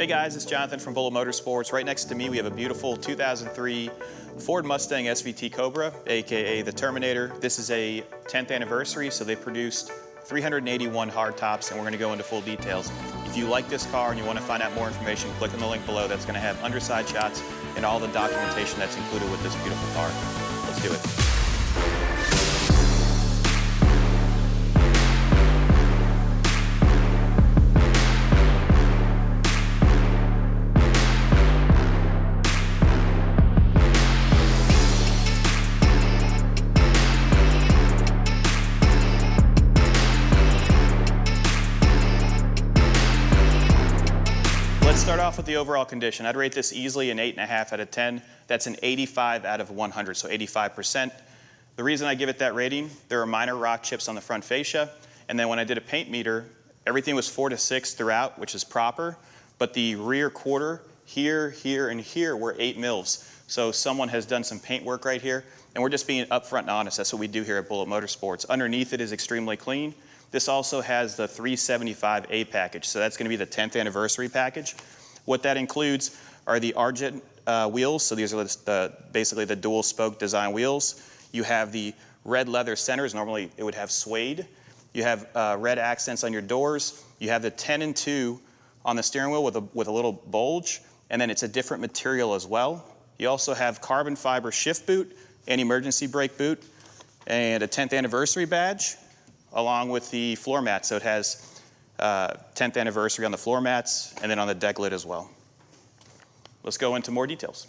Hey guys, it's Jonathan from Bullet Motorsports. Right next to me we have a beautiful 2003 Ford Mustang SVT Cobra, aka the Terminator. This is a 10th anniversary, so they produced 381 hardtops, and we're going to go into full details. If you like this car and you want to find out more information, click on the link below. That's going to have underside shots and all the documentation that's included with this beautiful car. Let's do it. Let's start off with the overall condition. I'd rate this easily an 8.5 out of 10. That's an 85 out of 100, so 85%. The reason I give it that rating, there are minor rock chips on the front fascia, and then when I did a paint meter, everything was 4 to 6 throughout, which is proper, but the rear quarter, here, here, and here were 8 mils. So someone has done some paint work right here, and we're just being upfront and honest. That's what we do here at Bullet Motorsports. Underneath it is extremely clean. This also has the 375A package, so that's going to be the 10th anniversary package. What that includes are the Argent wheels, so these are basically the dual spoke design wheels. You have the red leather centers, normally it would have suede. You have red accents on your doors. You have the 10 and 2 on the steering wheel with a little bulge, and then it's a different material as well. You also have carbon fiber shift boot, an emergency brake boot, and a 10th anniversary badge, along with the floor mats. So it has 10th anniversary on the floor mats and then on the deck lid as well. Let's go into more details.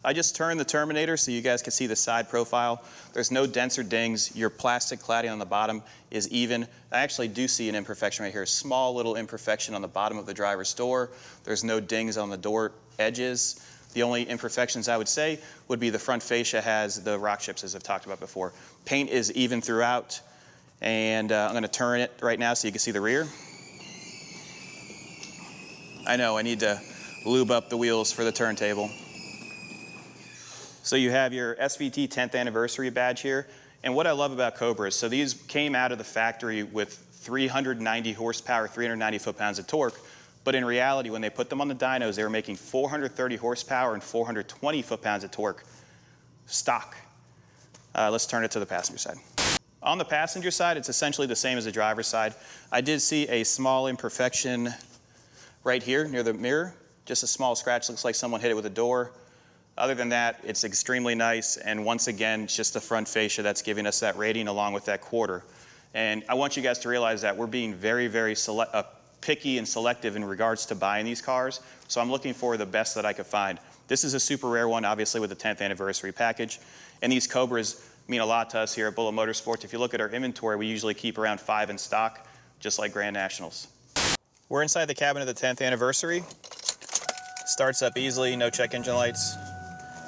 I just turned the Terminator so you guys can see the side profile. There's no dents or dings. Your plastic cladding on the bottom is even. I actually do see an imperfection right here, a small little imperfection on the bottom of the driver's door. There's no dings on the door edges. The only imperfections I would say would be the front fascia has the rock chips, as I've talked about before. Paint is even throughout, and I'm going to turn it right now so you can see the rear. I know, I need to lube up the wheels for the turntable. So you have your SVT 10th anniversary badge here, and what I love about Cobras, so these came out of the factory with 390 horsepower, 390 foot-pounds of torque. But in reality, when they put them on the dynos, they were making 430 horsepower and 420 foot-pounds of torque stock. Let's turn it to the passenger side. On the passenger side, it's essentially the same as the driver's side. I did see a small imperfection right here near the mirror. Just a small scratch, looks like someone hit it with a door. Other than that, it's extremely nice. And once again, it's just the front fascia that's giving us that rating along with that quarter. And I want you guys to realize that we're being very, very picky and selective in regards to buying these cars. So I'm looking for the best that I could find. This is a super rare one, obviously, with the 10th anniversary package. And these Cobras mean a lot to us here at Bullet Motorsports. If you look at our inventory, we usually keep around 5 in stock, just like Grand Nationals. We're inside the cabin of the 10th anniversary. Starts up easily, no check engine lights.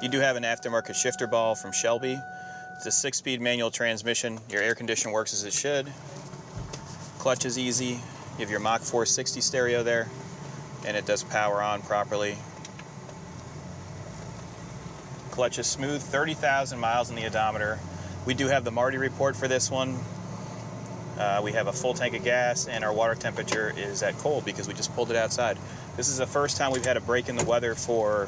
You do have an aftermarket shifter ball from Shelby. It's a 6-speed manual transmission. Your air conditioner works as it should. Clutch is easy. You have your Mach 460 stereo there, and it does power on properly. Clutch is smooth, 30,000 miles in the odometer. We do have the Marty report for this one. We have a full tank of gas, and our water temperature is at cold because we just pulled it outside. This is the first time we've had a break in the weather for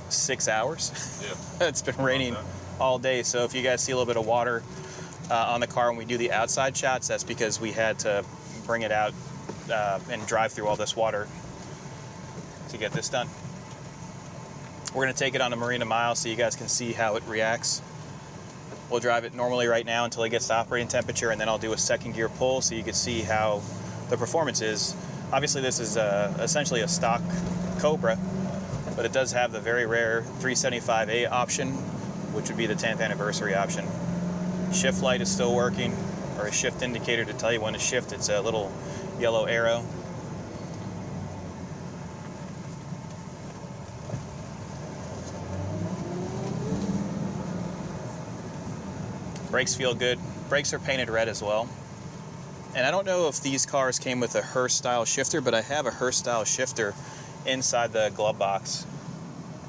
6 hours. Yeah. It's been raining all day, so if you guys see a little bit of water on the car when we do the outside shots, that's because we had to bring it out and drive through all this water to get this done. We're going to take it on a Marina Mile so you guys can see how it reacts. We'll drive it normally right now until it gets to operating temperature, and then I'll do a second gear pull so you can see how the performance is. Obviously this is essentially a stock Cobra, but it does have the very rare 375A option, which would be the 10th anniversary option. Shift light is still working, or a shift indicator to tell you when to shift. It's a little yellow arrow. Brakes feel good. Brakes are painted red as well. And I don't know if these cars came with a Hearst style shifter, but I have a Hearst style shifter inside the glove box.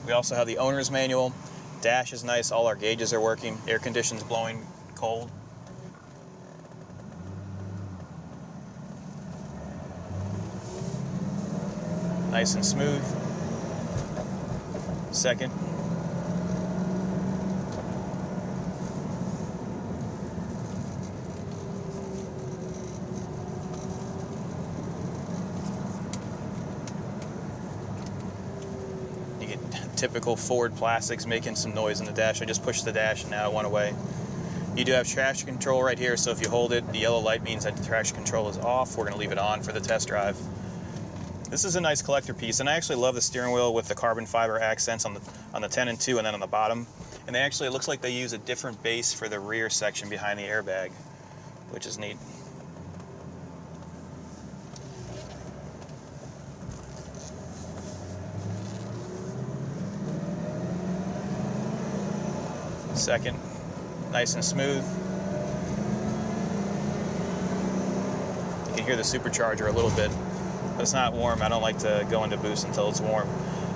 We also have the owner's manual. Dash is nice, all our gauges are working. Air conditioning's blowing cold. nice and smooth. Second. You get typical Ford plastics making some noise in the dash. I just pushed the dash and now it went away. You do have traction control right here, so if you hold it, the yellow light means that the traction control is off. We're going to leave it on for the test drive. This is a nice collector piece, and I actually love the steering wheel with the carbon fiber accents on the 10 and 2 and then on the bottom. And they actually, it looks like they use a different base for the rear section behind the airbag, which is neat. Second, nice and smooth. You can hear the supercharger a little bit, but it's not warm. I don't like to go into boost until it's warm.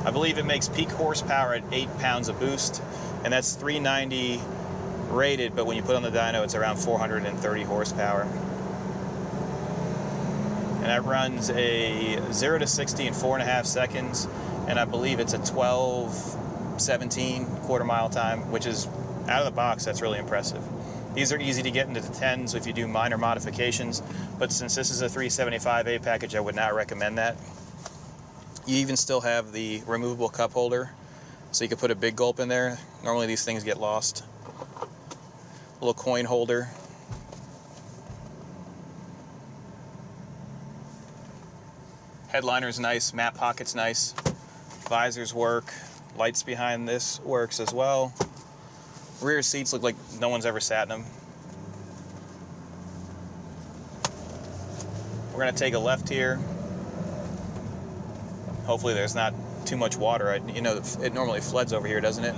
I believe it makes peak horsepower at 8 pounds of boost, and that's 390 rated, but when you put on the dyno, it's around 430 horsepower. And that runs a 0 to 60 in 4.5 seconds, and I believe it's a 12:17 quarter-mile time, which is, out of the box, that's really impressive. These are easy to get into the 10s if you do minor modifications, but since this is a 375A package, I would not recommend that. You even still have the removable cup holder, so you could put a big gulp in there. Normally these things get lost. A little coin holder. Headliner's nice, map pocket's nice. Visors work, lights behind this works as well. Rear seats look like no one's ever sat in them. We're gonna take a left here. Hopefully there's not too much water. You know, it normally floods over here, doesn't it?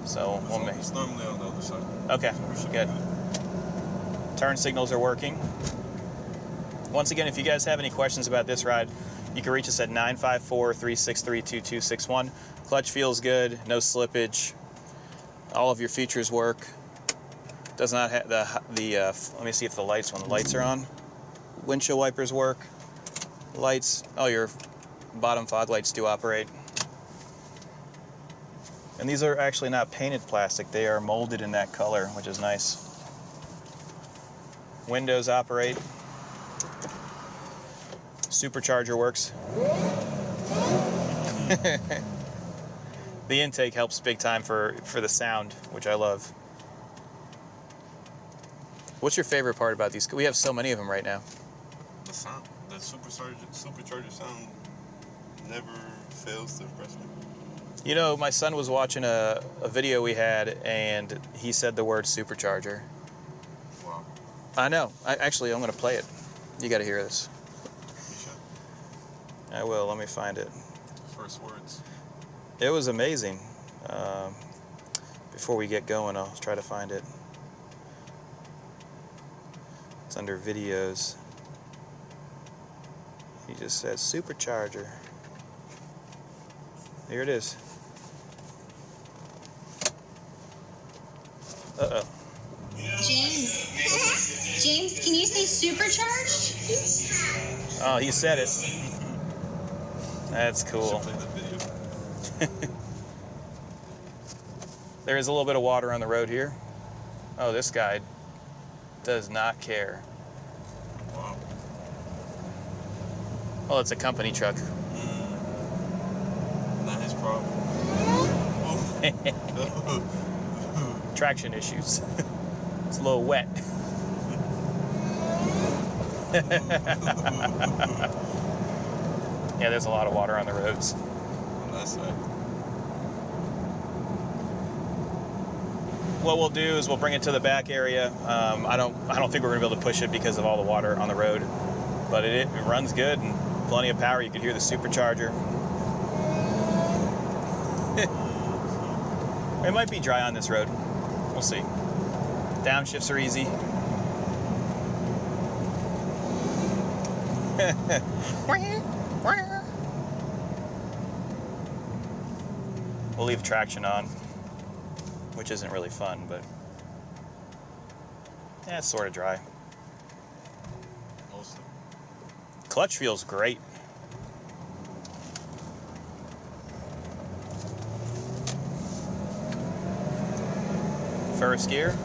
So we'll make... It's normally on the other side. Okay, good. Turn signals are working. Once again, if you guys have any questions about this ride, you can reach us at 954-363-2261. Clutch feels good, no slippage. All of your features work. Does not have the let me see if the lights, when the lights are on. Windshield wipers work. Lights, oh, your bottom fog lights do operate. And these are actually not painted plastic. They are molded in that color, which is nice. Windows operate. Supercharger works. The intake helps big time for the sound, which I love. What's your favorite part about these? We have so many of them right now. The sound, the supercharger sound never fails to impress me. You know, my son was watching a video we had, and he said the word supercharger. Wow. I know. Actually, I'm going to play it. You got to hear this. You should. I will. Let me find it. First words. It was amazing. Before we get going, I'll try to find it. It's under videos. He just says supercharger. Here it is. Uh-oh. James, can you say supercharged? Oh, he said it. That's cool. Play that video. There is a little bit of water on the road here. Oh, this guy does not care. Wow. Well, it's a company truck. Not his problem. Traction issues. It's a little wet. Yeah, there's a lot of water on the roads. On that side. What we'll do is we'll bring it to the back area. I don't think we're gonna be able to push it because of all the water on the road, but it runs good and plenty of power. You can hear the supercharger. It might be dry on this road. We'll see. Downshifts are easy. We'll leave traction on, which isn't really fun, but yeah, it's sort of dry. Mostly. Clutch feels great. First gear,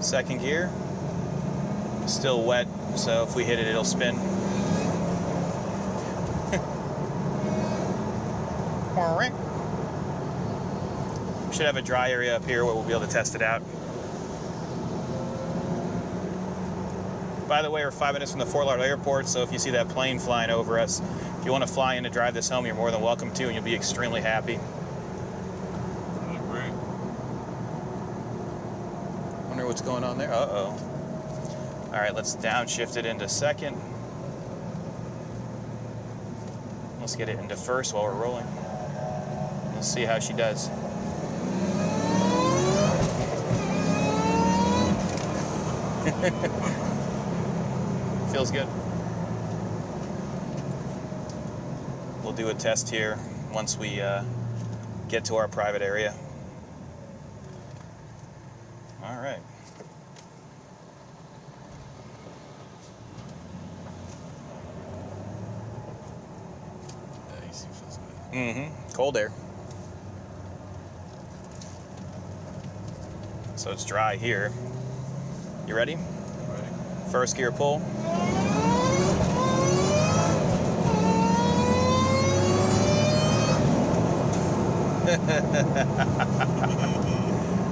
second gear, still wet, so if we hit it, it'll spin. Should have a dry area up here where we'll be able to test it out. By the way, we're 5 minutes from the Fort Lauderdale airport, so if you see that plane flying over us, if you want to fly in to drive this home, you're more than welcome to, and you'll be extremely happy. Great. Wonder what's going on there. Uh-oh. All right, let's downshift it into second. Let's get it into first while we're rolling. Let's see how she does. Feels good. We'll do a test here once we get to our private area. All right. Yeah, AC feels good. Mm-hmm. Cold air. So it's dry here. You ready? Ready? First gear pull.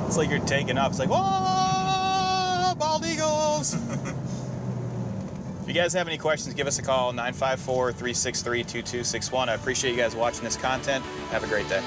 It's like you're taking off. It's like, whoa, bald eagles. If you guys have any questions, give us a call, 954-363-2261. I appreciate you guys watching this content. Have a great day.